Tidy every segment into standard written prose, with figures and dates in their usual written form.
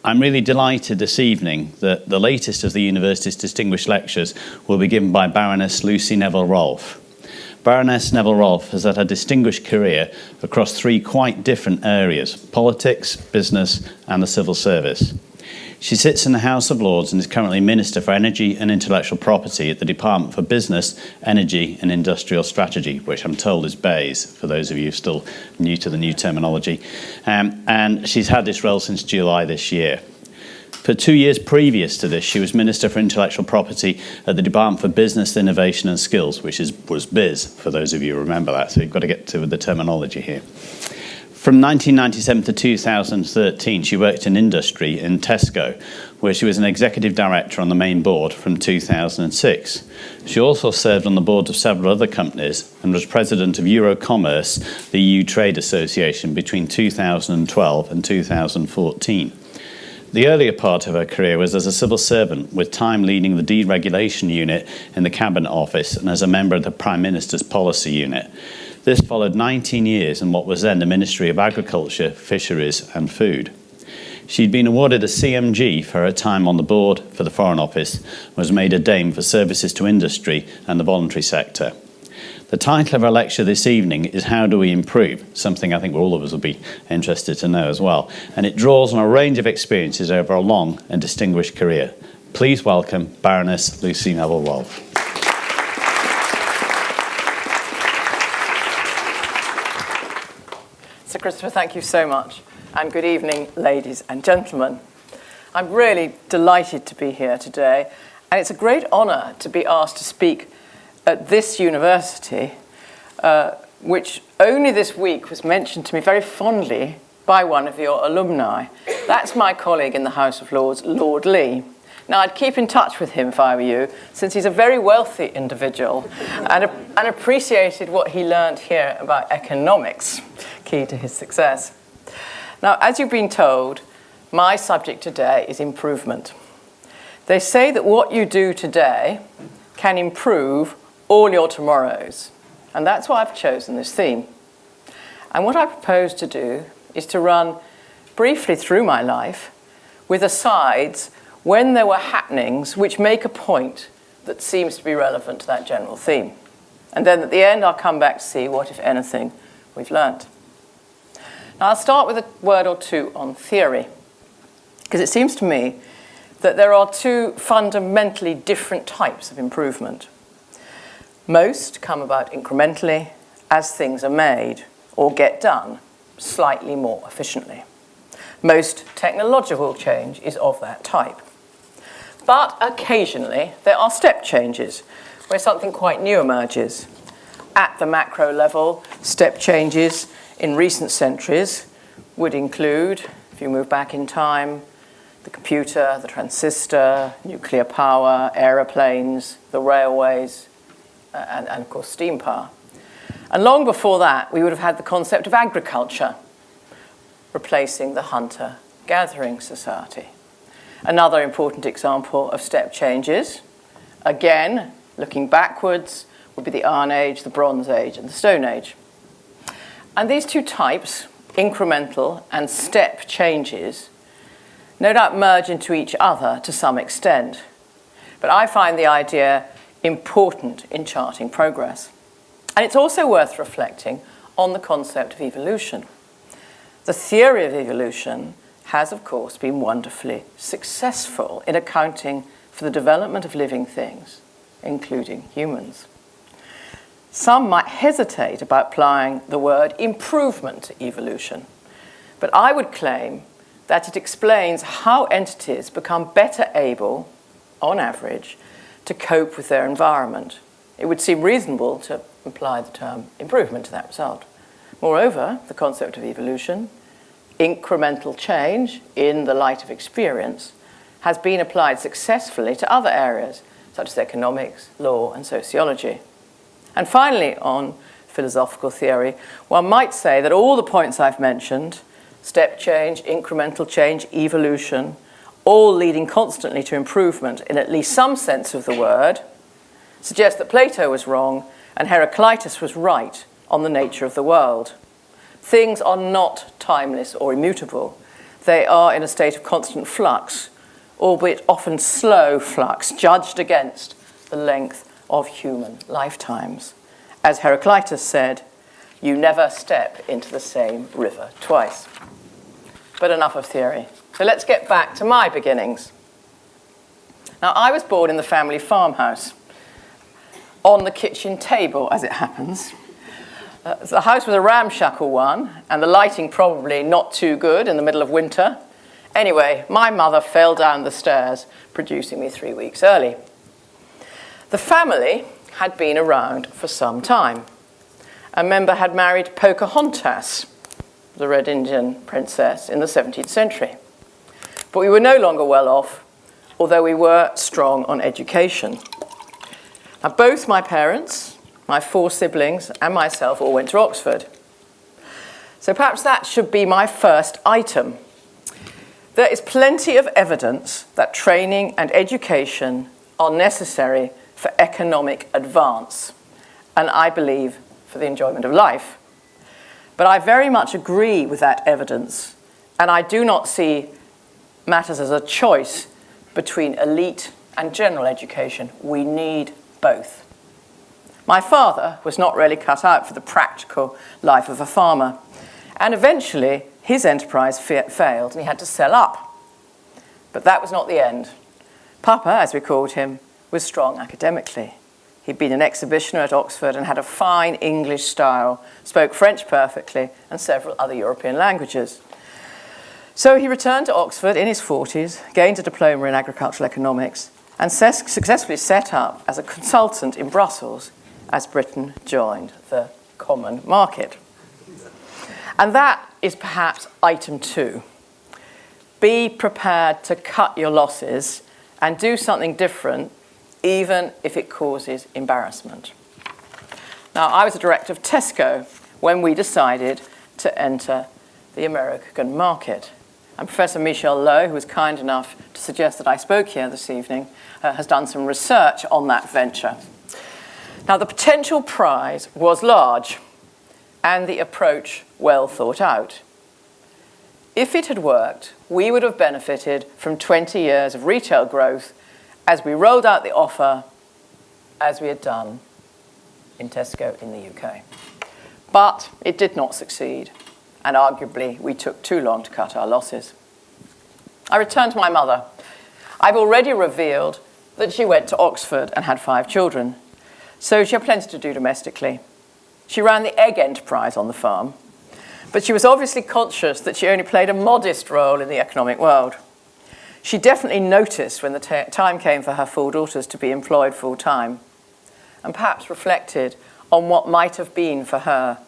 I'm really delighted this evening that the latest of the university's distinguished lectures will be given by Baroness Lucy Neville-Rolfe. Baroness Neville-Rolfe has had a distinguished career across three quite different areas: politics, business and the civil service. She sits in the House of Lords and is currently Minister for Energy and Intellectual Property at the Department for Business, Energy and Industrial Strategy, which I'm told is BEIS, for those of you still new to the new terminology. And she's had this role since July this year. For 2 years previous to this, she was Minister for Intellectual Property at the Department for Business, Innovation and Skills, which was BIS, for those of you who remember that, so you've got to get to the terminology here. From 1997 to 2013, she worked in industry in Tesco, where she was an executive director on the main board from 2006. She also served on the board of several other companies and was president of Eurocommerce, the EU trade association, between 2012 and 2014. The earlier part of her career was as a civil servant, with time leading the deregulation unit in the Cabinet Office and as a member of the Prime Minister's Policy Unit. This followed 19 years in what was then the Ministry of Agriculture, Fisheries and Food. She'd been awarded a CMG for her time on the board for the Foreign Office and was made a Dame for services to industry and the voluntary sector. The title of our lecture this evening is How Do We Improve? Something I think all of us will be interested to know as well. And it draws on a range of experiences over a long and distinguished career. Please welcome Baroness Lucy Neville-Rolfe. Sir Christopher, thank you so much. And good evening, ladies and gentlemen. I'm really delighted to be here today. And it's a great honour to be asked to speak at this university, which only this week was mentioned to me very fondly by one of your alumni. That's my colleague in the House of Lords, Lord Lee. Now, I'd keep in touch with him if I were you, since he's a very wealthy individual and appreciated what he learned here about economics, key to his success. Now, as you've been told, my subject today is improvement. They say that what you do today can improve all your tomorrows. And that's why I've chosen this theme. And what I propose to do is to run briefly through my life with asides when there were happenings which make a point that seems to be relevant to that general theme. And then at the end, I'll come back to see what, if anything, we've learnt. Now, I'll start with a word or two on theory, because it seems to me that there are two fundamentally different types of improvement. Most come about incrementally as things are made or get done slightly more efficiently. Most technological change is of that type. But occasionally there are step changes where something quite new emerges. At the macro level, step changes in recent centuries would include, if you move back in time, the computer, the transistor, nuclear power, aeroplanes, the railways, and of course steam power. And long before that, we would have had the concept of agriculture, replacing the hunter-gathering society. Another important example of step changes, again, looking backwards, would be the Iron Age, the Bronze Age, and the Stone Age. And these two types, incremental and step changes, no doubt merge into each other to some extent. But I find the idea important in charting progress. And it's also worth reflecting on the concept of evolution. The theory of evolution has, of course, been wonderfully successful in accounting for the development of living things, including humans. Some might hesitate about applying the word improvement to evolution, but I would claim that it explains how entities become better able, on average, to cope with their environment. It would seem reasonable to apply the term improvement to that result. Moreover, the concept of evolution, incremental change in the light of experience, has been applied successfully to other areas, such as economics, law, and sociology. And finally, on philosophical theory, one might say that all the points I've mentioned, step change, incremental change, evolution, all leading constantly to improvement in at least some sense of the word, suggest that Plato was wrong and Heraclitus was right on the nature of the world. Things are not timeless or immutable. they are in a state of constant flux, albeit often slow flux, judged against the length of human lifetimes. As Heraclitus said, you never step into the same river twice. But enough of theory. So let's get back to my beginnings. Now, I was born in the family farmhouse, on the kitchen table, as it happens. The house was a ramshackle one, and the lighting probably not too good in the middle of winter. Anyway, my mother fell down the stairs, producing me 3 weeks early. The family had been around for some time. A member had married Pocahontas, the Red Indian princess, in the 17th century. But we were no longer well off, although we were strong on education. Now, both my parents, my 4 siblings, and myself all went to Oxford. So perhaps that should be my first item. There is plenty of evidence that training and education are necessary for economic advance, and I believe for the enjoyment of life. But I very much agree with that evidence, and I do not see matters as a choice between elite and general education. We need both. My father was not really cut out for the practical life of a farmer, and eventually his enterprise failed and he had to sell up. But that was not the end. Papa, as we called him, was strong academically. He'd been an exhibitioner at Oxford and had a fine English style, spoke French perfectly, and several other European languages. So he returned to Oxford in his 40s, gained a diploma in agricultural economics, and successfully set up as a consultant in Brussels as Britain joined the common market. And that is perhaps item 2. Be prepared to cut your losses and do something different, even if it causes embarrassment. Now, I was a director of Tesco when we decided to enter the American market. And Professor Michel Lowe, who was kind enough to suggest that I spoke here this evening, has done some research on that venture. Now, the potential prize was large and the approach well thought out. If it had worked, we would have benefited from 20 years of retail growth as we rolled out the offer as we had done in Tesco in the UK. But it did not succeed, and arguably we took too long to cut our losses. I returned to my mother. I've already revealed that she went to Oxford and had 5 children, so she had plenty to do domestically. She ran the egg enterprise on the farm, but she was obviously conscious that she only played a modest role in the economic world. She definitely noticed when the time came for her 4 daughters to be employed full-time, and perhaps reflected on what might have been for her.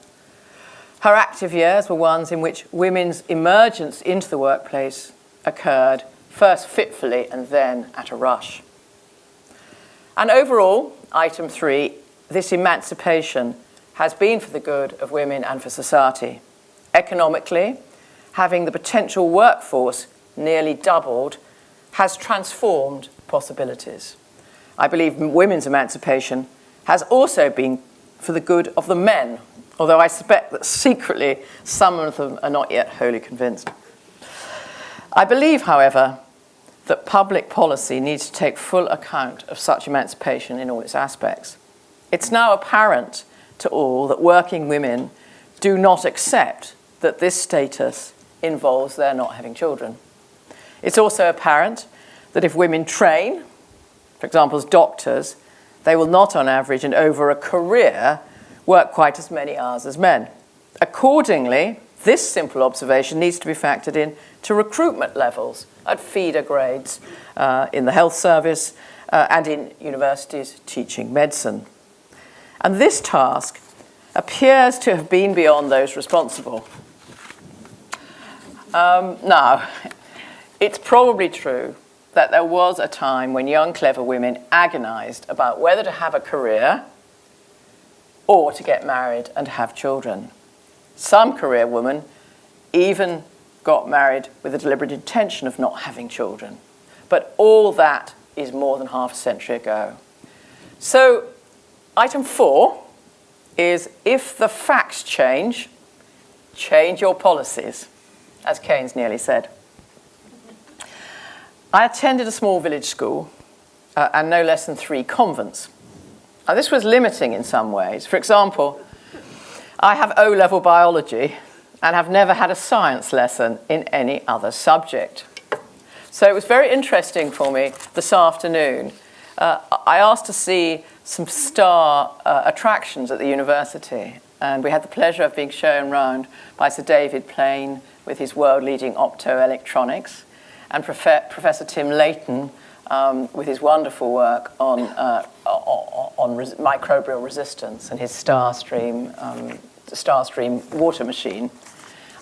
Her active years were ones in which women's emergence into the workplace occurred first fitfully and then at a rush. And overall, item 3, this emancipation has been for the good of women and for society. Economically, having the potential workforce nearly doubled has transformed possibilities. I believe women's emancipation has also been for the good of the men, although I suspect that secretly some of them are not yet wholly convinced. I believe, however, that public policy needs to take full account of such emancipation in all its aspects. It's now apparent to all that working women do not accept that this status involves their not having children. It's also apparent that if women train, for example, as doctors, they will not, on average and over a career, work quite as many hours as men. Accordingly, this simple observation needs to be factored in to recruitment levels at feeder grades in the health service and in universities teaching medicine. And this task appears to have been beyond those responsible. Now, it's probably true that there was a time when young, clever women agonized about whether to have a career or to get married and have children. Some career women even got married with a deliberate intention of not having children. But all that is more than half a century ago. So, item 4 is, if the facts change, change your policies, as Keynes nearly said. I attended a small village school and no less than 3 convents. Now, this was limiting in some ways. For example, I have O-level biology and have never had a science lesson in any other subject. So it was very interesting for me this afternoon. I asked to see some star attractions at the university, and we had the pleasure of being shown round by Sir David Plain with his world-leading optoelectronics, and Professor Tim Layton with his wonderful work on microbial resistance and his Starstream water machine.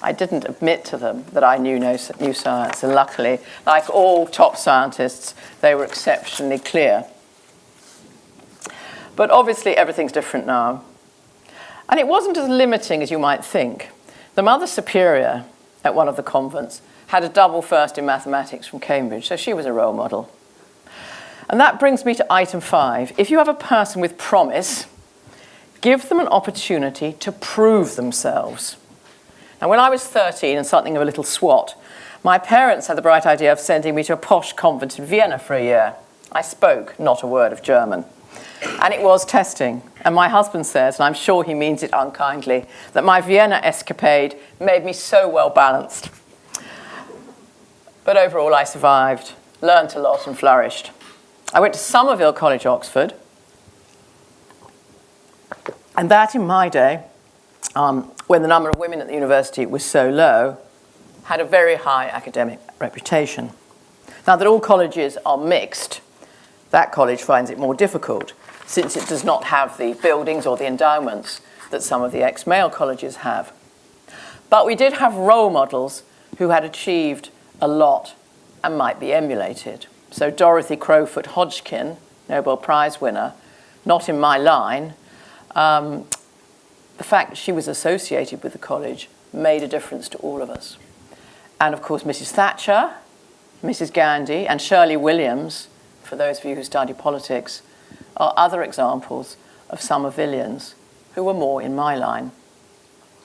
I didn't admit to them that I knew new science, and luckily, like all top scientists, they were exceptionally clear. But obviously, everything's different now. And it wasn't as limiting as you might think. The Mother Superior at one of the convents had a double first in mathematics from Cambridge, so she was a role model. And that brings me to item 5. If you have a person with promise, give them an opportunity to prove themselves. Now, when I was 13 and something of a little swot, my parents had the bright idea of sending me to a posh convent in Vienna for a year. I spoke not a word of German. And it was testing. And my husband says, and I'm sure he means it unkindly, that my Vienna escapade made me so well balanced. But overall, I survived, learnt a lot and flourished. I went to Somerville College, Oxford. And that, in my day, when the number of women at the university was so low, had a very high academic reputation. Now that all colleges are mixed, that college finds it more difficult, since it does not have the buildings or the endowments that some of the ex-male colleges have. But we did have role models who had achieved a lot and might be emulated. So Dorothy Crowfoot Hodgkin, Nobel Prize winner, not in my line, the fact that she was associated with the college made a difference to all of us. And of course, Mrs. Thatcher, Mrs. Gandhi, and Shirley Williams, for those of you who study politics, are other examples of Somervillians who were more in my line.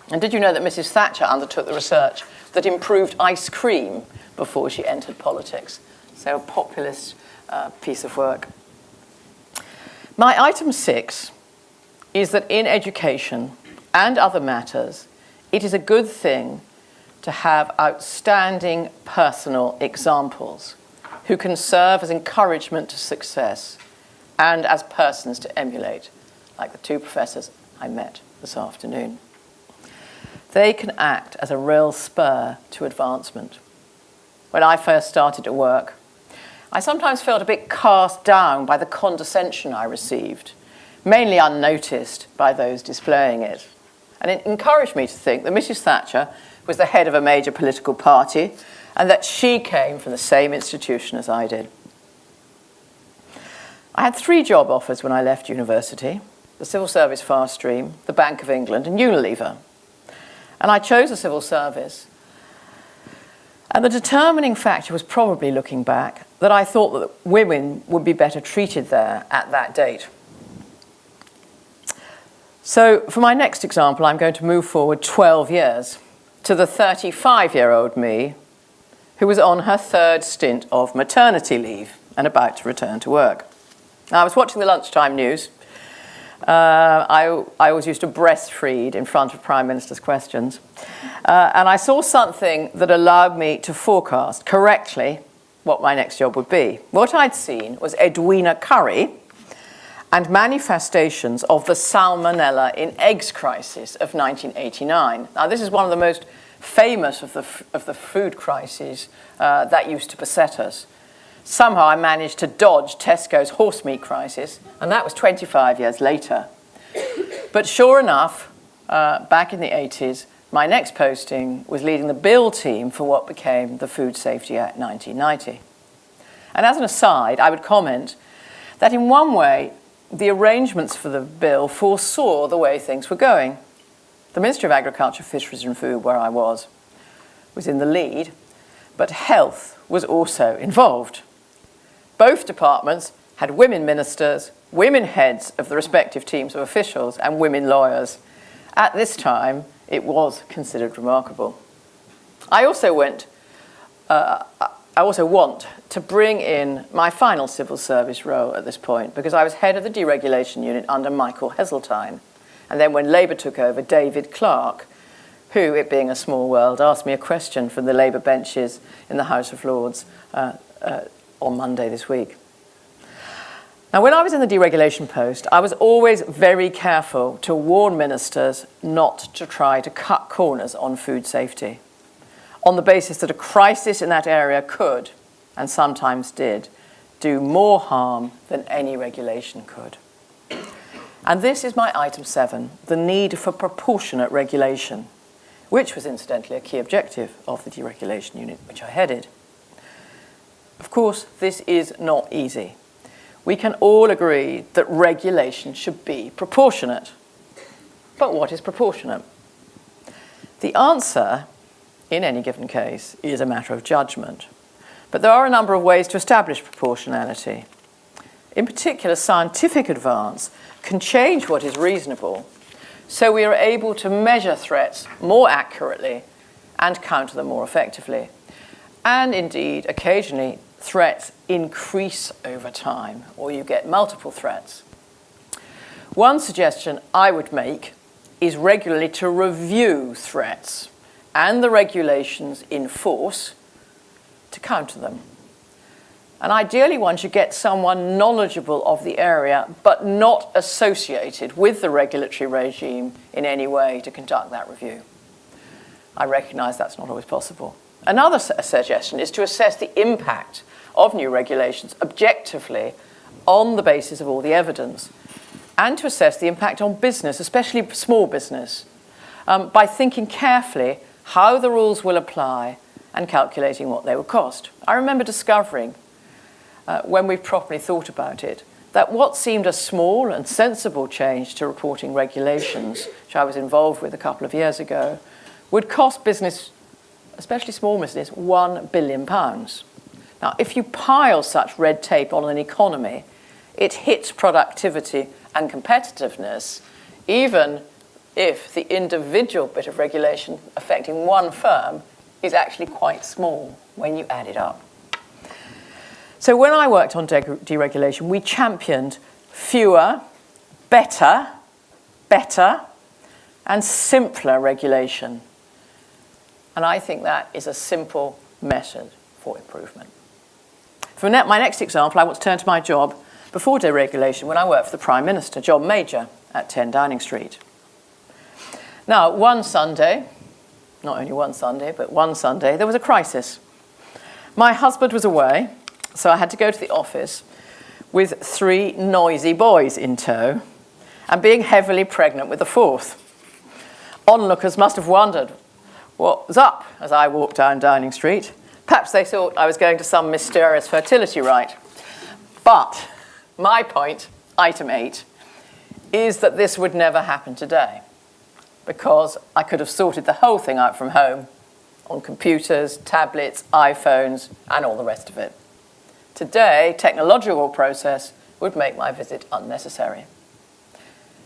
And did you know that Mrs. Thatcher undertook the research that improved ice cream before she entered politics? So a populist piece of work. My item 6 is that in education and other matters, it is a good thing to have outstanding personal examples who can serve as encouragement to success and as persons to emulate, like the 2 professors I met this afternoon. They can act as a real spur to advancement. When I first started to work, I sometimes felt a bit cast down by the condescension I received, mainly unnoticed by those displaying it. And it encouraged me to think that Mrs. Thatcher was the head of a major political party and that she came from the same institution as I did. I had 3 job offers when I left university: the Civil Service Fast Stream, the Bank of England, and Unilever. And I chose the civil service. And the determining factor was probably, looking back, that I thought that women would be better treated there at that date. So for my next example, I'm going to move forward 12 years to the 35-year-old me who was on her 3rd stint of maternity leave and about to return to work. Now, I was watching the lunchtime news. I always used to breastfeed in front of Prime Minister's questions. And I saw something that allowed me to forecast correctly what my next job would be. What I'd seen was Edwina Currie and manifestations of the salmonella in eggs crisis of 1989. Now, this is one of the most famous of the food crises that used to beset us. Somehow I managed to dodge Tesco's horse meat crisis, and that was 25 years later. But sure enough, back in the 80s, my next posting was leading the bill team for what became the Food Safety Act 1990. And as an aside, I would comment that in one way, the arrangements for the bill foresaw the way things were going. The Ministry of Agriculture, Fisheries and Food, where I was in the lead, but health was also involved. Both departments had women ministers, women heads of the respective teams of officials, and women lawyers. At this time, it was considered remarkable. I also went I also want to bring in my final civil service role at this point, because I was head of the deregulation unit under Michael Heseltine. And then when Labour took over, David Clark, who, it being a small world, asked me a question from the Labour benches in the House of Lords on Monday this week. Now, when I was in the deregulation post, I was always very careful to warn ministers not to try to cut corners on food safety, on the basis that a crisis in that area could, and sometimes did, do more harm than any regulation could. And this is my item 7, the need for proportionate regulation, which was incidentally a key objective of the deregulation unit, which I headed. Of course, this is not easy. We can all agree that regulation should be proportionate. But what is proportionate? The answer, in any given case, is a matter of judgment. But there are a number of ways to establish proportionality. In particular, scientific advance can change what is reasonable, so we are able to measure threats more accurately and counter them more effectively. And indeed, occasionally, threats increase over time, or you get multiple threats. One suggestion I would make is regularly to review threats and the regulations in force to counter them. And ideally, one should get someone knowledgeable of the area, but not associated with the regulatory regime in any way to conduct that review. I recognise that's not always possible. Another suggestion is to assess the impact of new regulations objectively on the basis of all the evidence, and to assess the impact on business, especially small business, by thinking carefully how the rules will apply and calculating what they will cost. I remember discovering, when we properly thought about it, that what seemed a small and sensible change to reporting regulations, which I was involved with a couple of years ago, would cost business, especially small business, £1 billion. Now, if you pile such red tape on an economy, it hits productivity and competitiveness, even if the individual bit of regulation affecting one firm is actually quite small when you add it up. So when I worked on deregulation, we championed fewer, better, and simpler regulation. And I think that is a simple method for improvement. For my next example, I want to turn to my job before deregulation when I worked for the Prime Minister, job major at 10 Downing Street. Now, one Sunday, not only one Sunday, but one Sunday, there was a crisis. My husband was away, so I had to go to the office with 3 noisy boys in tow and being heavily pregnant with a 4th. Onlookers must have wondered what was up as I walked down Downing Street. Perhaps they thought I was going to some mysterious fertility rite. But my point, item 8, is that this would never happen today, because I could have sorted the whole thing out from home on computers, tablets, iPhones, and all the rest of it. Today, technological process would make my visit unnecessary.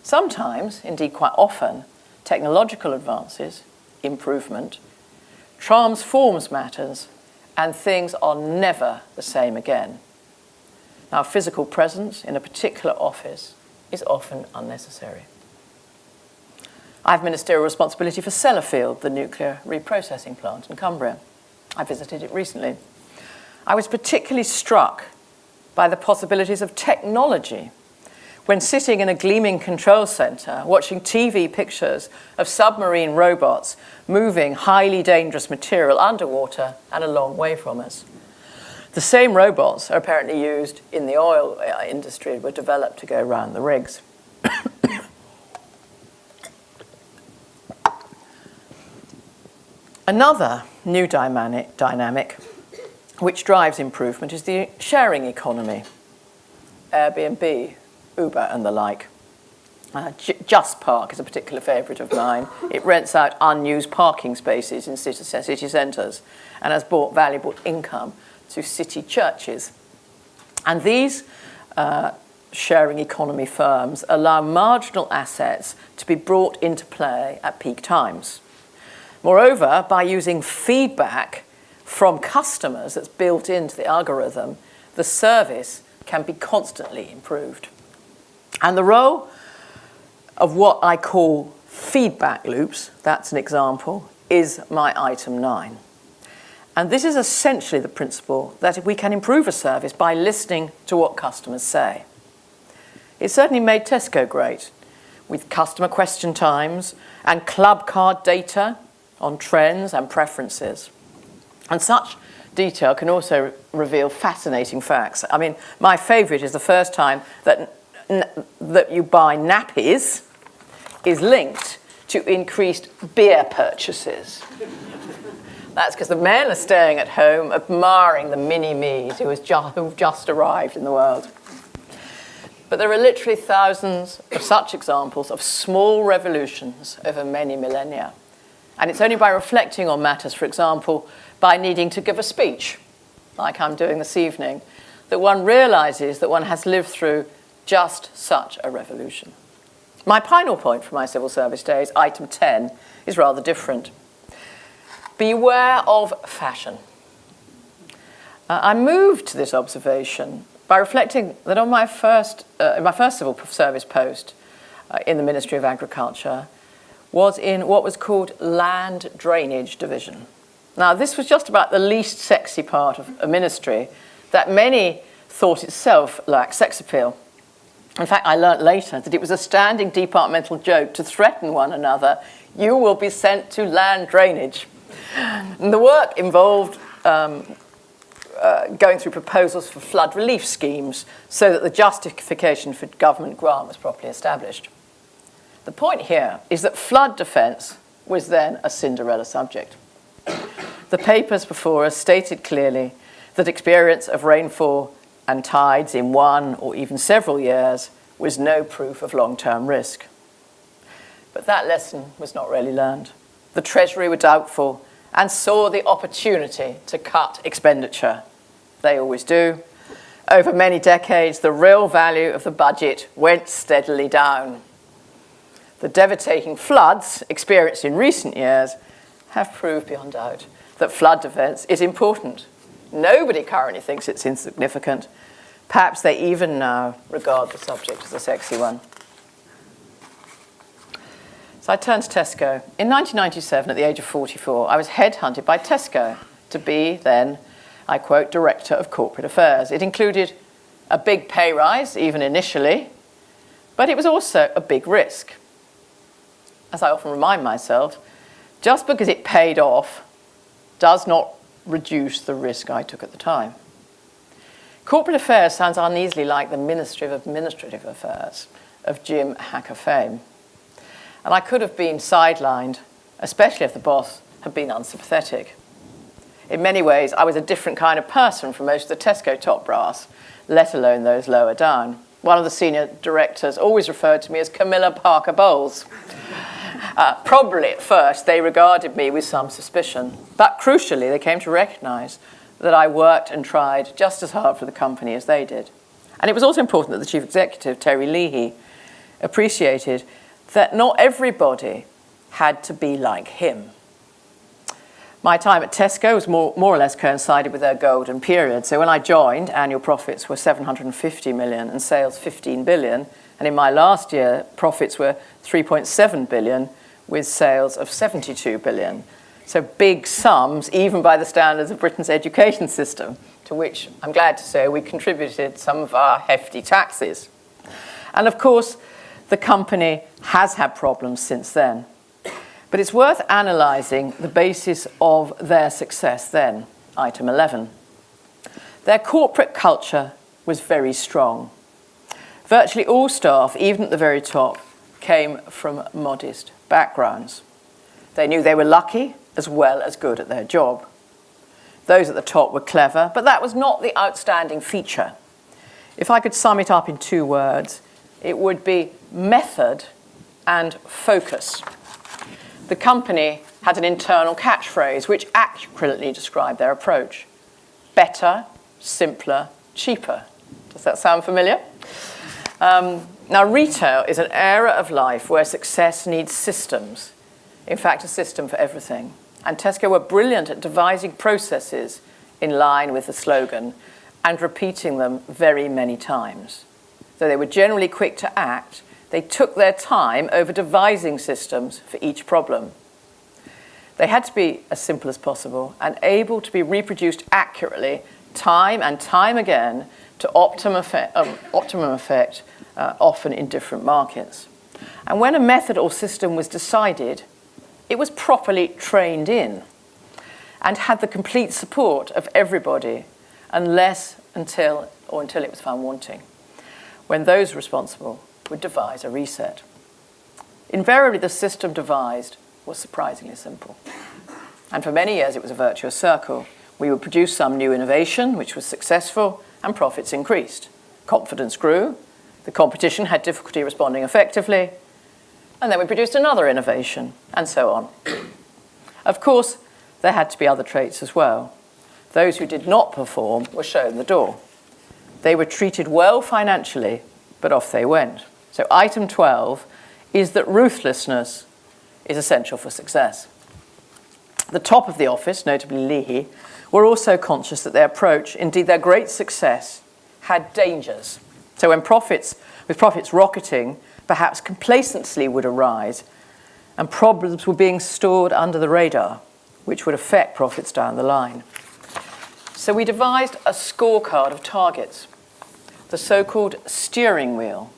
Sometimes, indeed quite often, technological advances, improvement, transforms matters, and things are never the same again. Now, physical presence in a particular office is often unnecessary. I have ministerial responsibility for Sellafield, the nuclear reprocessing plant in Cumbria. I visited it recently. I was particularly struck by the possibilities of technology when sitting in a gleaming control centre, watching TV pictures of submarine robots moving highly dangerous material underwater and a long way from us. The same robots are apparently used in the oil industry, were developed to go around the rigs. Another new dynamic which drives improvement is the sharing economy. Airbnb, Uber and the like. Just Park is a particular favourite of mine. It rents out unused parking spaces in city centres and has brought valuable income to city churches. And these sharing economy firms allow marginal assets to be brought into play at peak times. Moreover, by using feedback from customers that's built into the algorithm, the service can be constantly improved. And the role of what I call feedback loops, that's an example, is my item 9. And this is essentially the principle that we can improve a service by listening to what customers say. It certainly made Tesco great, with customer question times and club card data on trends and preferences. And such detail can also reveal fascinating facts. I mean, my favourite is the first time that you buy nappies is linked to increased beer purchases. That's because the men are staying at home admiring the mini-me's who've just arrived in the world. But there are literally thousands of such examples of small revolutions over many millennia. And it's only by reflecting on matters, for example, by needing to give a speech, like I'm doing this evening, that one realises that one has lived through just such a revolution. My final point for my civil service days, item 10, is rather different. Beware of fashion. I moved to this observation by reflecting that on my first civil service post in the Ministry of Agriculture was in what was called Land Drainage Division. Now, this was just about the least sexy part of a ministry that many thought itself lacked sex appeal. In fact, I learnt later that it was a standing departmental joke to threaten one another, you will be sent to land drainage. And the work involved going through proposals for flood relief schemes so that the justification for government grant was properly established. The point here is that flood defence was then a Cinderella subject. The papers before us stated clearly that experience of rainfall and tides in one or even several years was no proof of long-term risk. But that lesson was not really learned. The Treasury were doubtful and saw the opportunity to cut expenditure. They always do. Over many decades, the real value of the budget went steadily down. The devastating floods experienced in recent years have proved beyond doubt that flood defence is important. Nobody currently thinks it's insignificant. Perhaps they even now regard the subject as a sexy one. So I turned to Tesco. In 1997, at the age of 44, I was headhunted by Tesco to be then, I quote, Director of Corporate Affairs. It included a big pay rise, even initially, but it was also a big risk. As I often remind myself, just because it paid off does not reduce the risk I took at the time. Corporate affairs sounds uneasily like the Ministry of Administrative Affairs of Jim Hacker fame. And I could have been sidelined, especially if the boss had been unsympathetic. In many ways, I was a different kind of person from most of the Tesco top brass, let alone those lower down. One of the senior directors always referred to me as Camilla Parker Bowles. Probably at first they regarded me with some suspicion, but crucially they came to recognise that I worked and tried just as hard for the company as they did. And it was also important that the chief executive, Terry Leahy, appreciated that not everybody had to be like him. My time at Tesco was more or less coincided with their golden period. So when I joined, annual profits were 750 million and sales 15 billion. And in my last year, profits were 3.7 billion with sales of 72 billion. So big sums, even by the standards of Britain's education system, to which I'm glad to say we contributed some of our hefty taxes. And of course, the company has had problems since then. But it's worth analysing the basis of their success then, item 11. Their corporate culture was very strong. Virtually all staff, even at the very top, came from modest backgrounds. They knew they were lucky as well as good at their job. Those at the top were clever, but that was not the outstanding feature. If I could sum it up in 2 words, it would be method and focus. The company had an internal catchphrase which accurately described their approach. Better, simpler, cheaper. Does that sound familiar? Now, retail is an area of life where success needs systems. In fact, a system for everything. And Tesco were brilliant at devising processes in line with the slogan and repeating them very many times. Though they were generally quick to act, they took their time over devising systems for each problem. They had to be as simple as possible and able to be reproduced accurately time and time again to optimum effect, often in different markets. And when a method or system was decided, it was properly trained in and had the complete support of everybody until it was found wanting, when those responsible would devise a reset. Invariably, the system devised was surprisingly simple. And for many years, it was a virtuous circle. We would produce some new innovation, which was successful, and profits increased. Confidence grew, the competition had difficulty responding effectively, and then we produced another innovation, and so on. Of course, there had to be other traits as well. Those who did not perform were shown the door. They were treated well financially, but off they went. So item 12 is that ruthlessness is essential for success. The top of the office, notably Leahy, were also conscious that their approach, indeed their great success, had dangers. So with profits rocketing, perhaps complacency would arise, and problems were being stored under the radar, which would affect profits down the line. So we devised a scorecard of targets, the so-called steering wheel,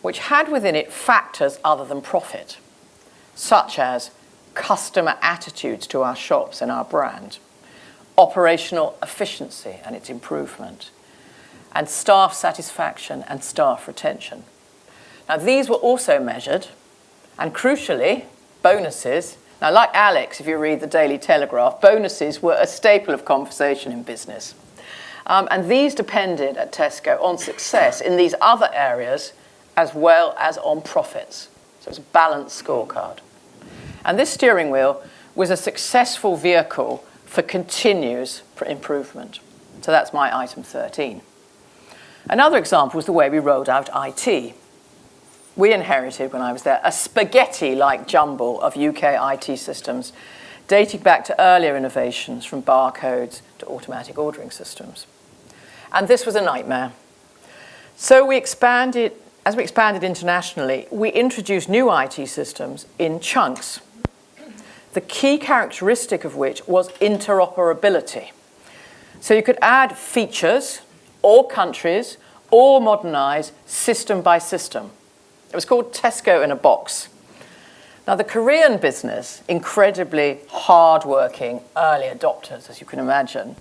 which had within it factors other than profit, such as customer attitudes to our shops and our brand, operational efficiency and its improvement, and staff satisfaction and staff retention. Now, these were also measured, and crucially, bonuses. Now, like Alex, if you read the Daily Telegraph, bonuses were a staple of conversation in business. And these depended at Tesco on success in these other areas as well as on profits. So it's a balanced scorecard. And this steering wheel was a successful vehicle for continuous improvement. So that's my item 13. Another example was the way we rolled out IT. We inherited, when I was there, a spaghetti-like jumble of UK IT systems dating back to earlier innovations from barcodes to automatic ordering systems. And this was a nightmare. So as we expanded internationally, we introduced new IT systems in chunks, the key characteristic of which was interoperability. So you could add features or countries or modernize system by system. It was called Tesco in a box. Now, the Korean business, incredibly hard-working early adopters, as you can imagine,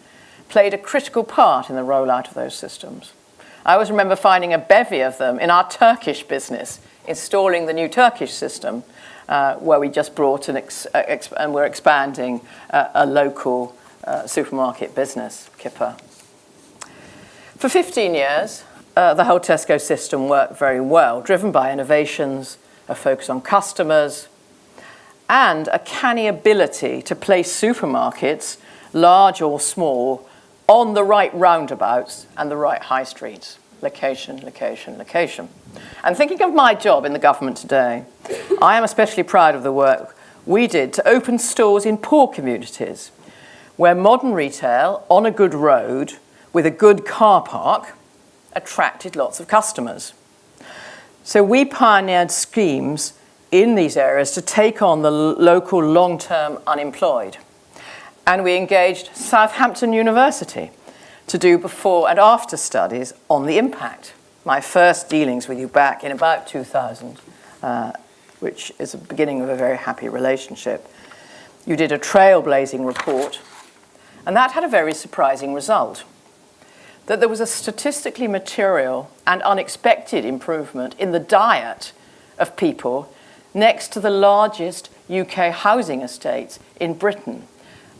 played a critical part in the rollout of those systems. I always remember finding a bevy of them in our Turkish business, installing the new Turkish system, where we just brought and we're expanding a local supermarket business, Kipper. For 15 years, the whole Tesco system worked very well, driven by innovations, a focus on customers, and a canny ability to place supermarkets, large or small, on the right roundabouts and the right high streets. Location, location, location. And thinking of my job in the government today, I am especially proud of the work we did to open stores in poor communities, where modern retail on a good road with a good car park attracted lots of customers. So we pioneered schemes in these areas to take on the local long-term unemployed. And we engaged Southampton University to do before and after studies on the impact. My first dealings with you back in about 2000, which is the beginning of a very happy relationship. You did a trailblazing report, and that had a very surprising result, that there was a statistically material and unexpected improvement in the diet of people next to the largest UK housing estates in Britain,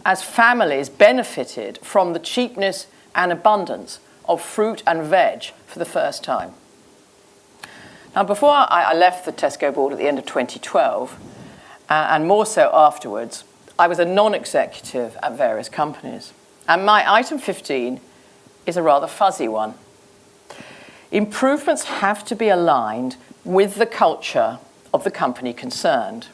as families benefited from the cheapness and abundance of fruit and veg for the first time. Now, before I left the Tesco board at the end of 2012, and more so afterwards, I was a non-executive at various companies. And my item 15 is a rather fuzzy one. Improvements have to be aligned with the culture of the company concerned.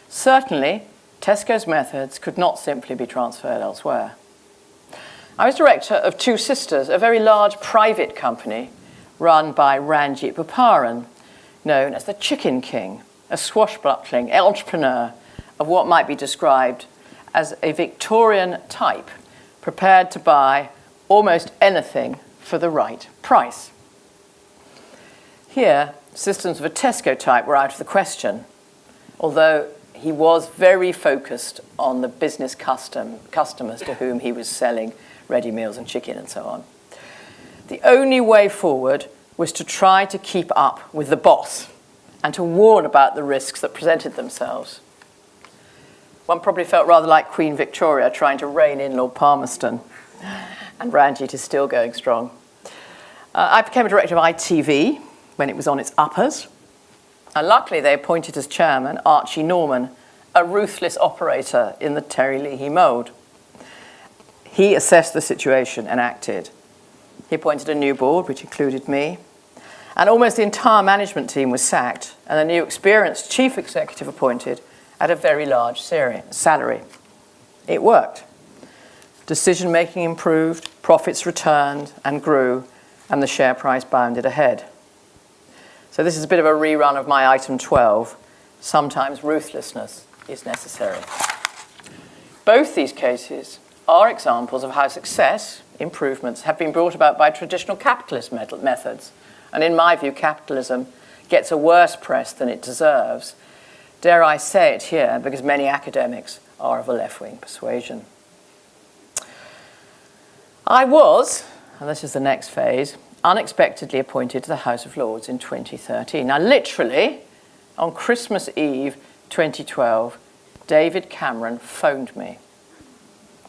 Certainly, Tesco's methods could not simply be transferred elsewhere. I was director of Two Sisters, a very large private company run by Ranjit Paparan, known as the Chicken King, a swashbuckling entrepreneur of what might be described as a Victorian type, prepared to buy almost anything for the right price. Here, systems of a Tesco type were out of the question, although he was very focused on the business customers to whom he was selling ready meals and chicken and so on. The only way forward was to try to keep up with the boss and to warn about the risks that presented themselves. One probably felt rather like Queen Victoria trying to rein in Lord Palmerston, and Ranjit is still going strong. I became a director of ITV when it was on its uppers, and luckily they appointed as chairman Archie Norman, a ruthless operator in the Terry Leahy mould. He assessed the situation and acted. He appointed a new board, which included me, and almost the entire management team was sacked, and a new experienced chief executive appointed at a very large salary. It worked. Decision-making improved, profits returned and grew, and the share price bounded ahead. So this is a bit of a rerun of my item 12. Sometimes ruthlessness is necessary. Both these cases are examples of how success, improvements, have been brought about by traditional capitalist methods. And in my view, capitalism gets a worse press than it deserves. Dare I say it here, because many academics are of a left-wing persuasion. I was, and this is the next phase, unexpectedly appointed to the House of Lords in 2013. Now, literally, on Christmas Eve 2012, David Cameron phoned me.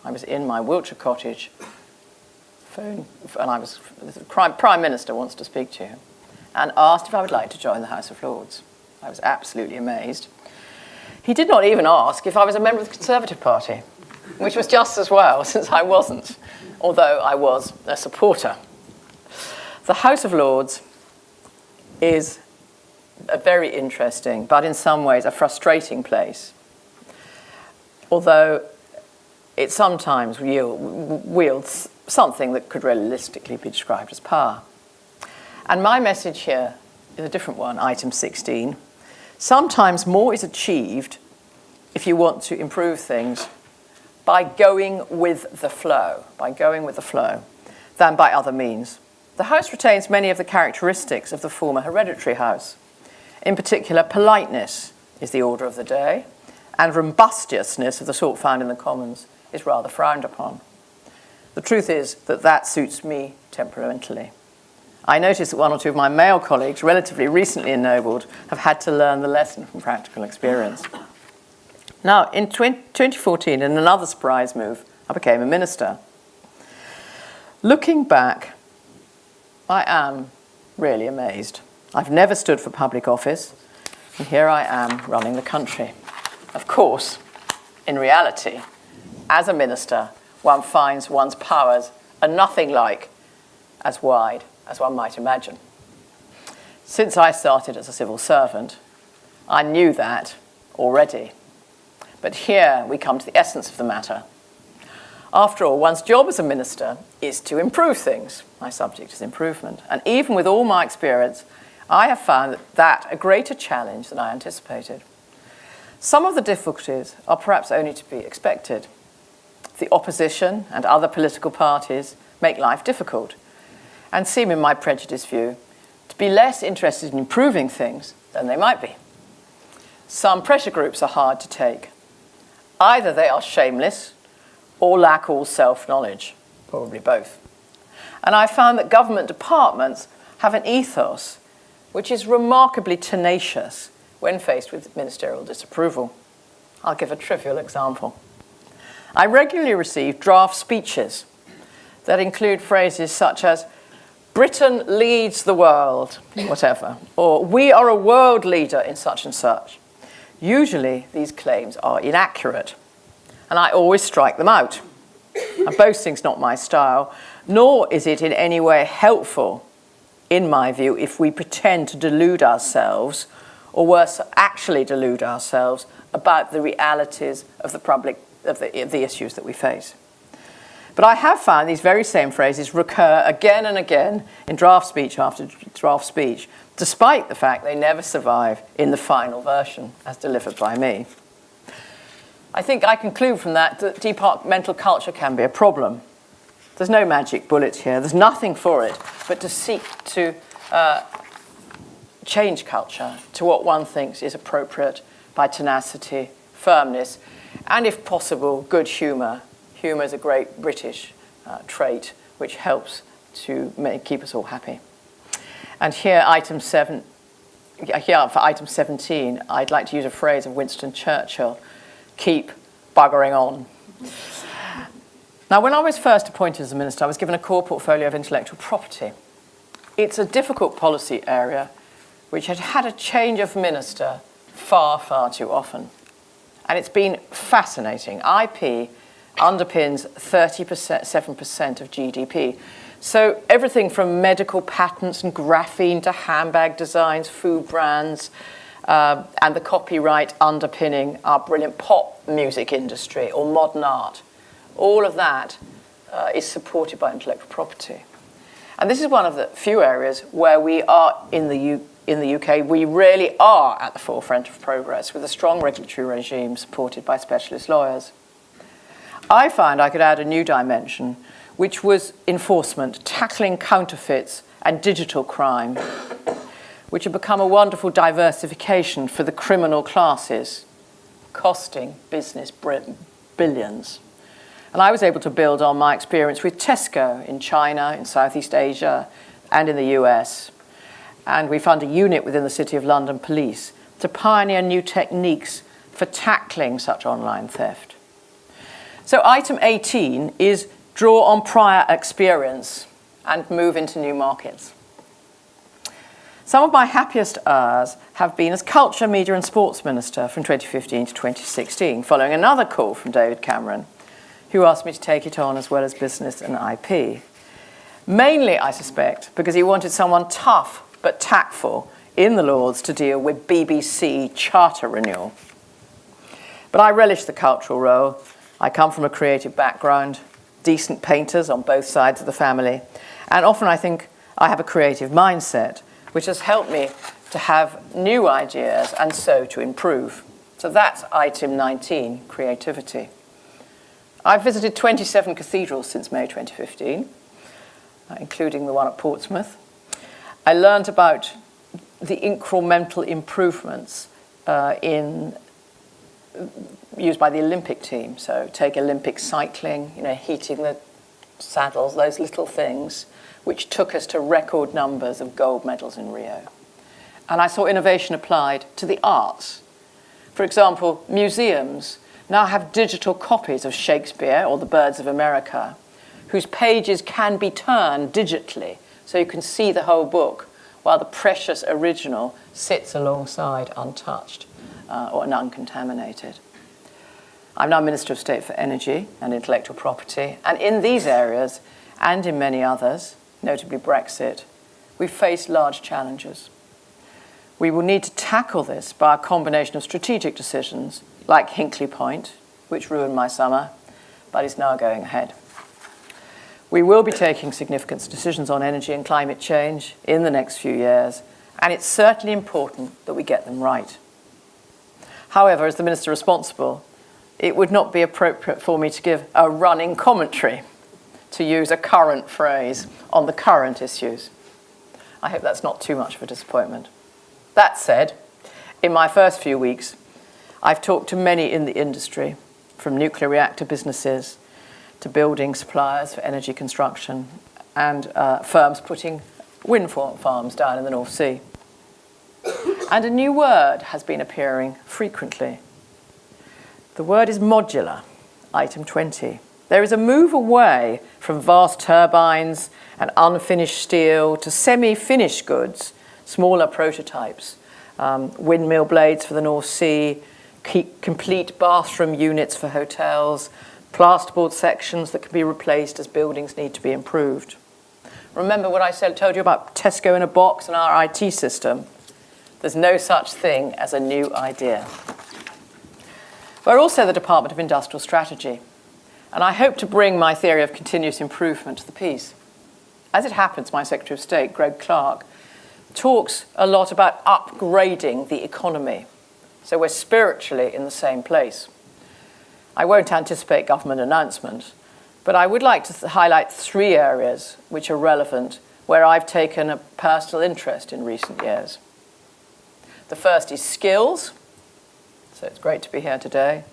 I was in my Wiltshire cottage, and the Prime Minister wants to speak to you, and asked if I would like to join the House of Lords. I was absolutely amazed. He did not even ask if I was a member of the Conservative Party, which was just as well, since I wasn't, although I was a supporter. The House of Lords is a very interesting, but in some ways a frustrating place, although it sometimes wields something that could realistically be described as power. And my message here is a different one, item 16. Sometimes more is achieved if you want to improve things by going with the flow, than by other means. The House retains many of the characteristics of the former hereditary House. In particular, politeness is the order of the day, and robustiousness of the sort found in the Commons is rather frowned upon. The truth is that that suits me temperamentally. I notice that one or two of my male colleagues, relatively recently ennobled, have had to learn the lesson from practical experience. Now, in 2014, in another surprise move, I became a minister. Looking back, I am really amazed. I've never stood for public office, and here I am running the country. Of course, in reality, as a minister, one finds one's powers are nothing like as wide as one might imagine. Since I started as a civil servant, I knew that already. But here we come to the essence of the matter. After all, one's job as a minister is to improve things. My subject is improvement. And even with all my experience, I have found that a greater challenge than I anticipated. Some of the difficulties are perhaps only to be expected. The opposition and other political parties make life difficult and seem, in my prejudiced view, to be less interested in improving things than they might be. Some pressure groups are hard to take. Either they are shameless or lack all self-knowledge, probably both. And I found that government departments have an ethos which is remarkably tenacious when faced with ministerial disapproval. I'll give a trivial example. I regularly receive draft speeches that include phrases such as, Britain leads the world, whatever, or we are a world leader in such and such. Usually these claims are inaccurate, and I always strike them out. And boasting's not my style, nor is it in any way helpful, in my view, if we pretend to delude ourselves or worse, actually delude ourselves about the realities of the issues that we face. But I have found these very same phrases recur again and again in draft speech after draft speech, despite the fact they never survive in the final version as delivered by me. I think I conclude from that departmental culture can be a problem. There's no magic bullet here. There's nothing for it but to seek to change culture to what one thinks is appropriate by tenacity, firmness, and if possible, good humour. Humour is a great British trait which helps to keep us all happy. And here, for item 17, I'd like to use a phrase of Winston Churchill: keep buggering on. Now, when I was first appointed as a minister, I was given a core portfolio of intellectual property. It's a difficult policy area which had had a change of minister far, far too often. And it's been fascinating. IP underpins 37% of GDP. So everything from medical patents and graphene to handbag designs, food brands, and the copyright underpinning our brilliant pop music industry or modern art. All of that is supported by intellectual property. And this is one of the few areas where we are in the UK, we really are at the forefront of progress with a strong regulatory regime supported by specialist lawyers. I found I could add a new dimension, which was enforcement, tackling counterfeits and digital crime, which have become a wonderful diversification for the criminal classes, costing business billions. And I was able to build on my experience with Tesco in China, in Southeast Asia, and in the US. And we found a unit within the City of London Police to pioneer new techniques for tackling such online theft. So item 18 is draw on prior experience and move into new markets. Some of my happiest hours have been as Culture, Media and Sports Minister from 2015 to 2016, following another call from David Cameron, who asked me to take it on as well as business and IP. Mainly, I suspect, because he wanted someone tough but tactful in the Lords to deal with BBC charter renewal. But I relish the cultural role. I come from a creative background, decent painters on both sides of the family, and often I think I have a creative mindset, which has helped me to have new ideas and so to improve. So that's item 19, creativity. I've visited 27 cathedrals since May 2015, including the one at Portsmouth. I learned about the incremental improvements used by the Olympic team. So take Olympic cycling, heating the saddles, those little things, which took us to record numbers of gold medals in Rio. And I saw innovation applied to the arts. For example, museums now have digital copies of Shakespeare or The Birds of America, whose pages can be turned digitally so you can see the whole book, while the precious original sits alongside untouched or uncontaminated. I'm now Minister of State for Energy and Intellectual Property, and in these areas, and in many others, notably Brexit, we face large challenges. We will need to tackle this by a combination of strategic decisions, like Hinkley Point, which ruined my summer, but is now going ahead. We will be taking significant decisions on energy and climate change in the next few years, and it's certainly important that we get them right. However, as the Minister responsible, it would not be appropriate for me to give a running commentary, to use a current phrase, on the current issues. I hope that's not too much of a disappointment. That said, in my first few weeks, I've talked to many in the industry, from nuclear reactor businesses to building suppliers for energy construction and firms putting wind farms down in the North Sea. And a new word has been appearing frequently. The word is modular, item 20. There is a move away from vast turbines and unfinished steel to semi-finished goods, smaller prototypes, windmill blades for the North Sea, complete bathroom units for hotels, plasterboard sections that can be replaced as buildings need to be improved. Remember what I told you about Tesco in a box and our IT system? There's no such thing as a new idea. We're also the Department of Industrial Strategy, and I hope to bring my theory of continuous improvement to the piece. As it happens, my Secretary of State, Greg Clark, talks a lot about upgrading the economy. So we're spiritually in the same place. I won't anticipate government announcement, but I would like to highlight 3 areas which are relevant where I've taken a personal interest in recent years. The first is skills, so it's great to be here today.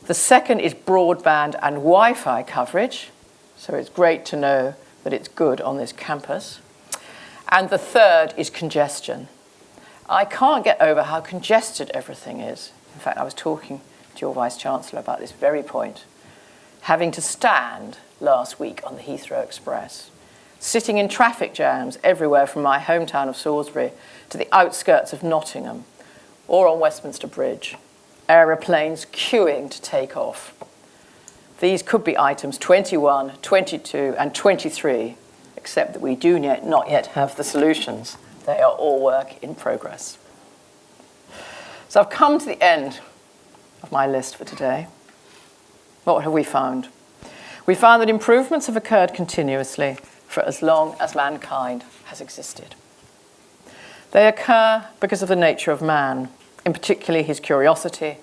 The second is broadband and Wi-Fi coverage, so it's great to know that it's good on this campus. And the third is congestion. I can't get over how congested everything is. In fact, I was talking to your Vice-Chancellor about this very point, having to stand last week on the Heathrow Express, sitting in traffic jams everywhere from my hometown of Salisbury to the outskirts of Nottingham, or on Westminster Bridge, aeroplanes queuing to take off. These could be items 21, 22, and 23, except that we do not yet have the solutions. They are all work in progress. So I've come to the end of my list for today. What have we found? We found that improvements have occurred continuously for as long as mankind has existed. They occur because of the nature of man, in particular his curiosity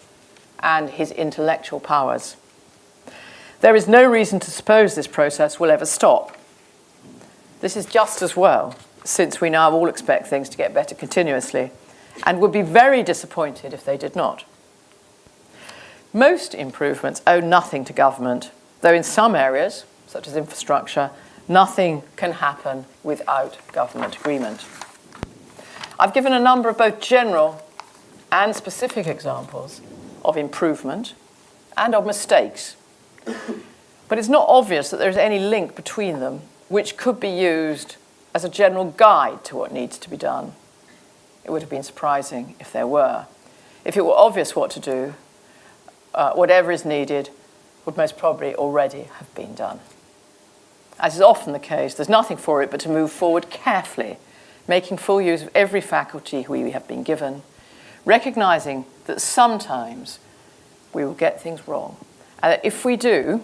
and his intellectual powers. There is no reason to suppose this process will ever stop. This is just as well, since we now all expect things to get better continuously, and would be very disappointed if they did not. Most improvements owe nothing to government, though in some areas, such as infrastructure, nothing can happen without government agreement. I've given a number of both general and specific examples of improvement and of mistakes, but it's not obvious that there is any link between them which could be used as a general guide to what needs to be done. It would have been surprising if there were. If it were obvious what to do, whatever is needed would most probably already have been done. As is often the case, there's nothing for it but to move forward carefully, making full use of every faculty we have been given, recognizing that sometimes we will get things wrong, and that if we do,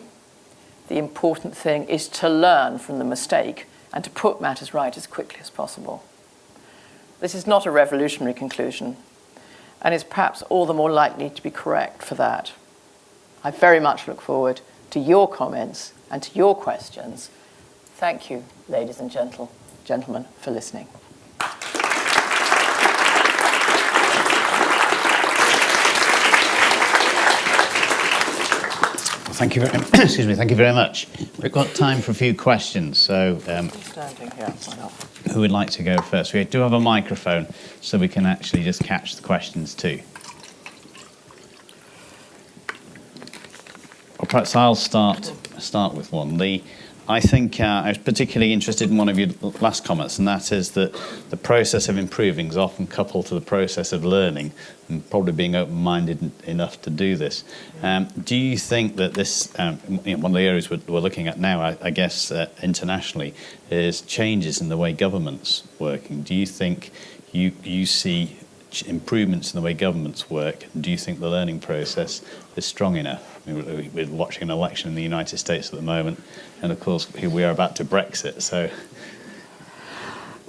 the important thing is to learn from the mistake and to put matters right as quickly as possible. This is not a revolutionary conclusion, and is perhaps all the more likely to be correct for that. I very much look forward to your comments and to your questions. Thank you, ladies and gentlemen, for listening. Thank you very excuse me. Thank you very much. We've got time for a few questions. So, Standing here, why not? who would like to go first? We do have a microphone, so we can actually just catch the questions too. Well, perhaps I'll start with one. I think I was particularly interested in one of your last comments, and that is that the process of improving is often coupled to the process of learning, and probably being open-minded enough to do this. Do you think that this, one of the areas we're looking at now, I guess, internationally, is changes in the way governments working? Do you think you see improvements in the way governments work? And do you think the learning process is strong enough? I mean, we're watching an election in the United States at the moment, and of course here we are about to Brexit. So,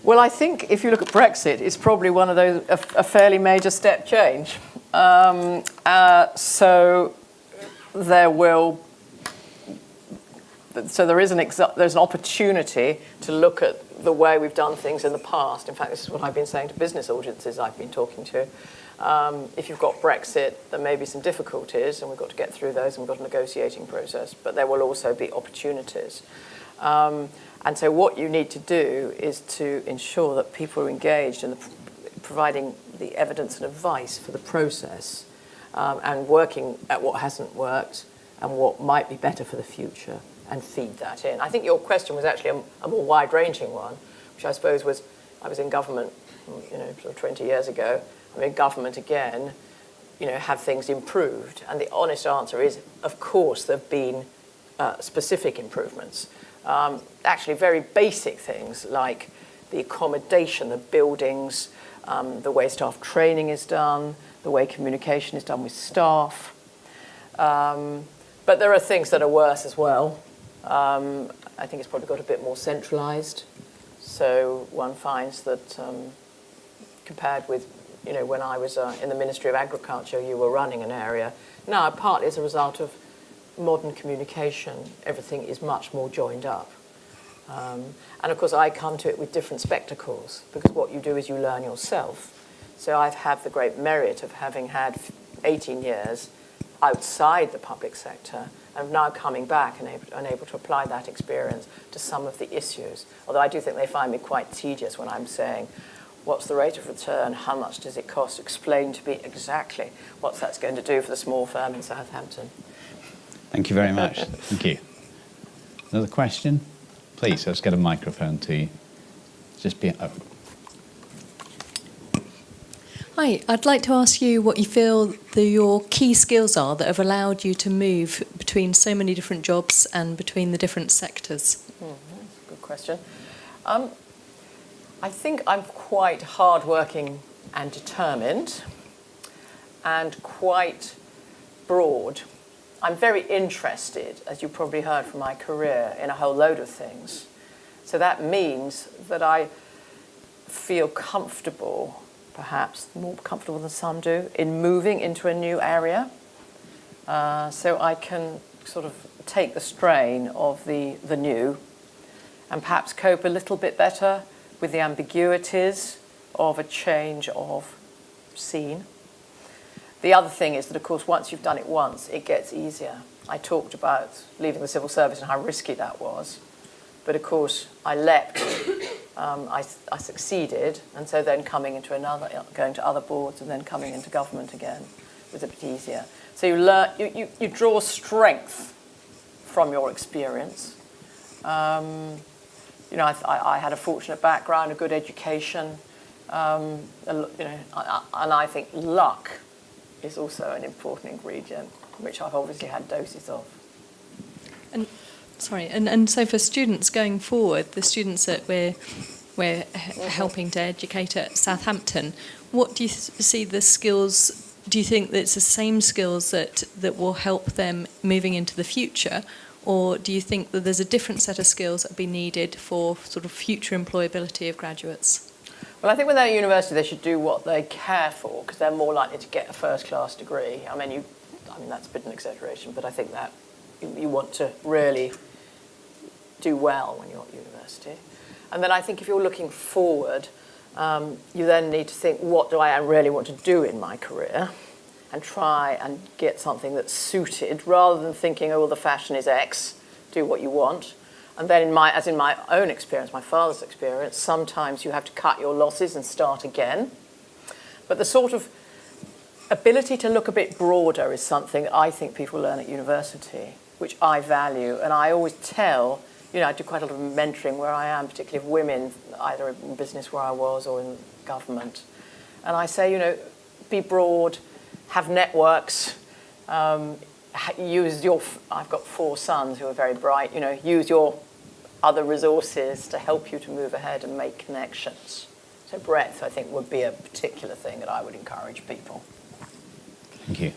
well, I think if you look at Brexit, it's probably one of those a fairly major step change. So there is there's an opportunity to look at the way we've done things in the past. In fact, this is what I've been saying to business audiences I've been talking to. If you've got Brexit, there may be some difficulties, and we've got to get through those, and we've got a negotiating process, but there will also be opportunities. And so what you need to do is to ensure that people are engaged in providing the evidence and advice for the process, and working at what hasn't worked and what might be better for the future, and feed that in. I think your question was actually a more wide-ranging one, which I suppose was, I was in government, sort of 20 years ago. I'm in government again, have things improved? And the honest answer is, of course, there have been specific improvements. Actually, very basic things like the accommodation, the buildings, the way staff training is done, the way communication is done with staff. But there are things that are worse as well. I think it's probably got a bit more centralised. So one finds that compared with, when I was in the Ministry of Agriculture, you were running an area. Now, partly as a result of modern communication, everything is much more joined up. And of course, I come to it with different spectacles, because what you do is you learn yourself. So I've had the great merit of having had 18 years outside the public sector, and now coming back and able to apply that experience to some of the issues. Although I do think they find me quite tedious when I'm saying, what's the rate of return, how much does it cost, explain to me exactly what that's going to do for the small firm in Southampton. Thank you very much. Thank you. Another question? Please, let's get a microphone to you. Just be... Oh. Hi, I'd like to ask you what you feel your key skills are that have allowed you to move between so many different jobs and between the different sectors. Good question. I think I'm quite hardworking and determined and quite broad. I'm very interested, as you probably heard from my career, in a whole load of things. So that means that I feel comfortable, perhaps more comfortable than some do, in moving into a new area. So I can sort of take the strain of the new and perhaps cope a little bit better with the ambiguities of a change of scene. The other thing is that, of course, once you've done it once, it gets easier. I talked about leaving the civil service and how risky that was. But, of course, I leapt. I succeeded. And so then going to other boards and then coming into government again was a bit easier. So you learn, you draw strength from your experience. I had a fortunate background, a good education, and I think luck is also an important ingredient, which I've obviously had doses of. And so for students going forward, the students that we're helping to educate at Southampton, what do you see the skills? Do you think that it's the same skills that will help them moving into the future, or do you think that there's a different set of skills that will be needed for sort of future employability of graduates? Well, I think when they're at university, they should do what they care for, because they're more likely to get a first-class degree. I mean, that's a bit of an exaggeration, but I think that you want to really do well when you're at university. And then I think if you're looking forward, you then need to think, what do I really want to do in my career? And try and get something that's suited, rather than thinking, oh, well, the fashion is X, do what you want. And then as in my own experience, my father's experience, sometimes you have to cut your losses and start again. But the sort of ability to look a bit broader is something I think people learn at university, which I value. And I always tell, I do quite a lot of mentoring where I am, particularly of women, either in business where I was or in government. And I say, be broad, have networks, use I've got 4 sons who are very bright, use your other resources to help you to move ahead and make connections. So breadth, I think, would be a particular thing that I would encourage people. Thank you.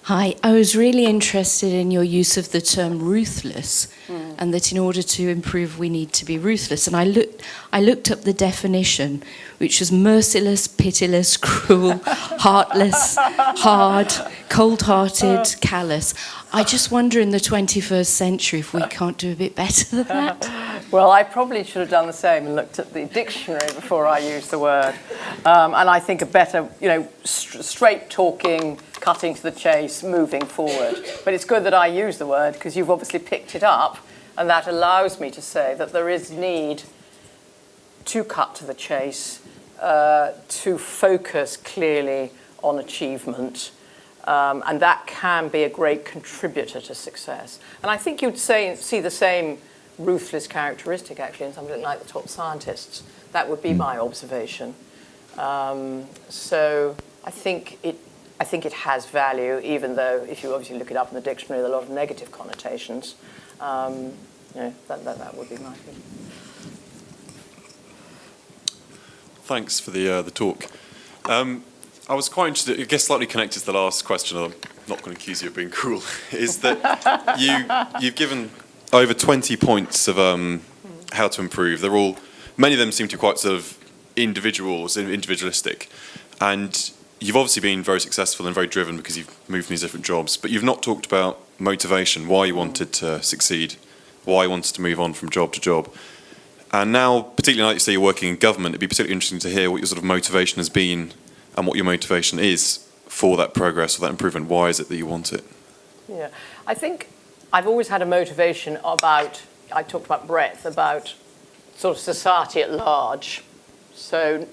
Hi, I was really interested in your use of the term ruthless, and that in order to improve we need to be ruthless. And I looked up the definition, which was merciless, pitiless, cruel, heartless, hard, cold-hearted, callous. I just wonder in the 21st century if we can't do a bit better than that. Well, I probably should have done the same and looked at the dictionary before I used the word. And I think a better, straight talking, cutting to the chase, moving forward. But it's good that I use the word, because you've obviously picked it up, and that allows me to say that there is need to cut to the chase, to focus clearly on achievement, and that can be a great contributor to success. And I think you'd see the same ruthless characteristic actually in somebody like the top scientists. That would be my observation. So I think it has value, even though if you obviously look it up in the dictionary, there are a lot of negative connotations. That would be my opinion. Thanks for the talk. I was quite interested, I guess slightly connected to the last question, I'm not going to accuse you of being cruel, is that you've given over 20 points of how to improve. They're all, many of them seem to be quite sort of individualistic. And you've obviously been very successful and very driven because you've moved from these different jobs, but you've not talked about motivation, why you wanted to succeed, why you wanted to move on from job to job. And now, particularly like you say you're working in government, it'd be particularly interesting to hear what your sort of motivation has been and what your motivation is for that progress or that improvement. Why is it that you want it? Yeah, I think I've always had a motivation about, I talked about breadth, about sort of society at large. So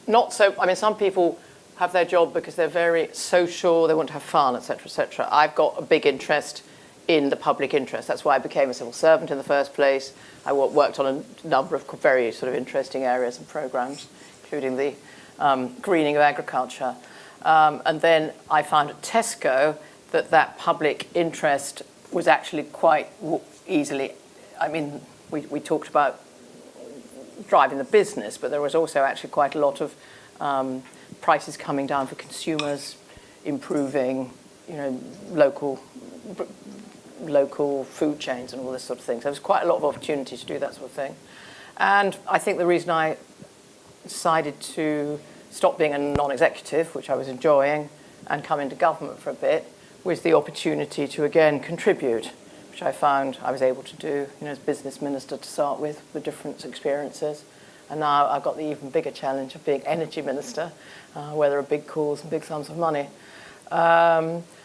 not so, I mean, some people have their job because they're very social, they want to have fun, etc., etc. I've got a big interest in the public interest. That's why I became a civil servant in the first place. I worked on a number of very sort of interesting areas and programs, including the greening of agriculture. And then I found at Tesco that public interest was actually quite easily, I mean, we talked about driving the business, but there was also actually quite a lot of prices coming down for consumers, improving, you know, local food chains and all this sort of thing. So there was quite a lot of opportunity to do that sort of thing. And I think the reason I decided to stop being a non-executive, which I was enjoying, and come into government for a bit, was the opportunity to again contribute, which I found I was able to do, you know, as business minister to start with different experiences. And now I've got the even bigger challenge of being energy minister, where there are big calls and big sums of money.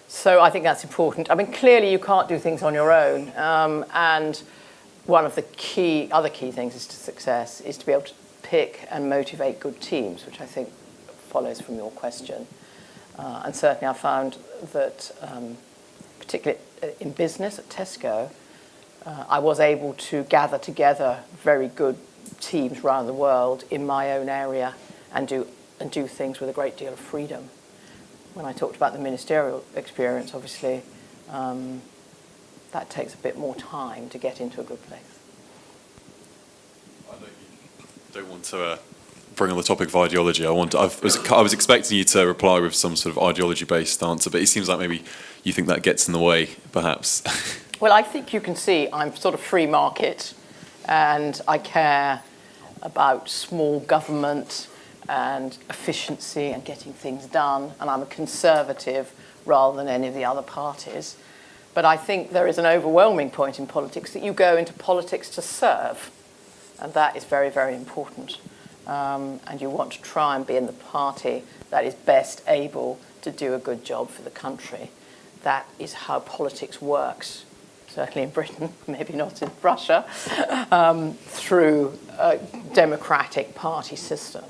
So I think that's important. I mean, clearly you can't do things on your own. And one of the other key things is to success is to be able to pick and motivate good teams, which I think follows from your question. And certainly I found that, particularly in business at Tesco, I was able to gather together very good teams around the world in my own area and do things with a great deal of freedom. When I talked about the ministerial experience, obviously, that takes a bit more time to get into a good place. I don't want to bring on the topic of ideology. I was expecting you to reply with some sort of ideology-based answer, but it seems like maybe you think that gets in the way, perhaps. Well, I think you can see I'm sort of free market, and I care about small government and efficiency and getting things done, and I'm a conservative rather than any of the other parties. But I think there is an overwhelming point in politics that you go into politics to serve, and that is very, very important. And you want to try and be in the party that is best able to do a good job for the country. That is how politics works, certainly in Britain, maybe not in Russia, through a democratic party system.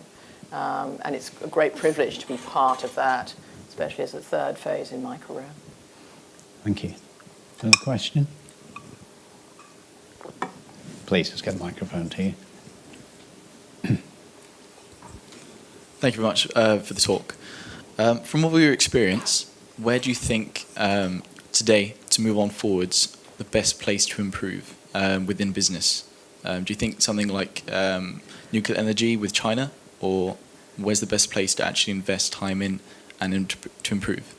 And it's a great privilege to be part of that, especially as a third phase in my career. Thank you. Another question? Please, let's get the microphone to you. Thank you very much for the talk. From all your experience, where do you think today, to move on forwards, the best place to improve within business? Do you think something like nuclear energy with China, or where's the best place to actually invest time in and to improve?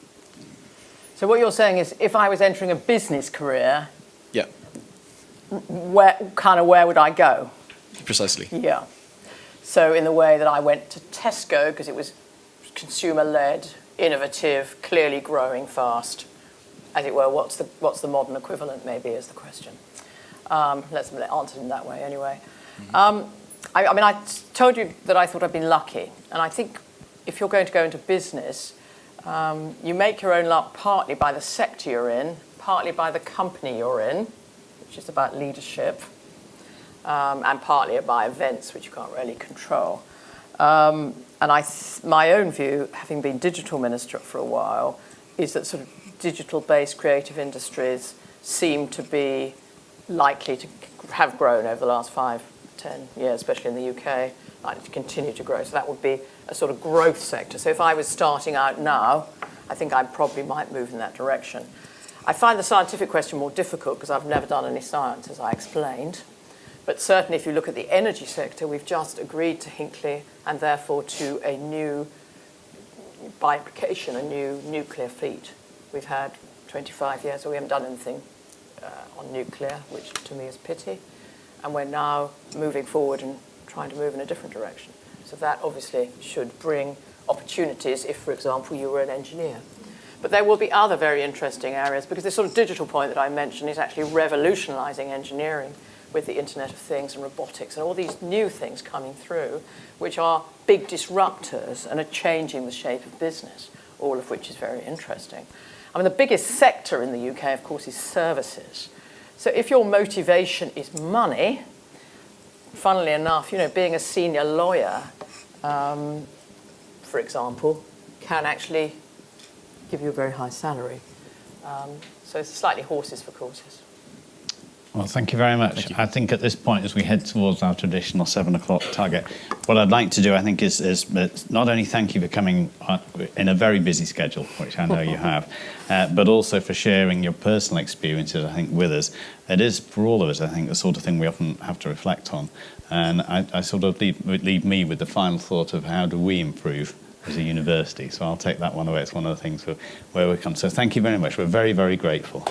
So what you're saying is, if I was entering a business career, yeah, where would I go? Precisely. Yeah. So in the way that I went to Tesco, because it was consumer-led, innovative, clearly growing fast, as it were. What's the modern equivalent? Maybe is the question. Let's answer in that way anyway. I told you that I thought I'd been lucky, and I think if you're going to go into business, you make your own luck partly by the sector you're in, partly by the company you're in, which is about leadership, and partly by events which you can't really control. And my own view, having been digital minister for a while, is that sort of digital-based creative industries seem to be likely to have grown over the last 5-10 years, especially in the UK, likely to continue to grow. So that would be a sort of growth sector. So if I was starting out now, I think I probably might move in that direction. I find the scientific question more difficult because I've never done any science, as I explained. But certainly if you look at the energy sector, we've just agreed to Hinkley and therefore to a new, by implication, a new nuclear fleet. We've had 25 years, so we haven't done anything on nuclear, which to me is pity. And we're now moving forward and trying to move in a different direction. So that obviously should bring opportunities if, for example, you were an engineer. But there will be other very interesting areas, because this sort of digital point that I mentioned is actually revolutionizing engineering with the Internet of Things and robotics and all these new things coming through, which are big disruptors and are changing the shape of business, all of which is very interesting. I mean, the biggest sector in the UK, of course, is services. So if your motivation is money, funnily enough, you know, being a senior lawyer, for example, can actually give you a very high salary. So it's slightly horses for courses. Well, thank you very much. I think at this point, as we head towards our traditional 7 o'clock target, what I'd like to do, I think, is not only thank you for coming in a very busy schedule, which I know you have, but also for sharing your personal experiences, I think, with us. It is, for all of us, I think, the sort of thing we often have to reflect on. And I sort of leave me with the final thought of how do we improve as a university. So I'll take that one away. It's one of the things where we come. So thank you very much. We're very, very grateful.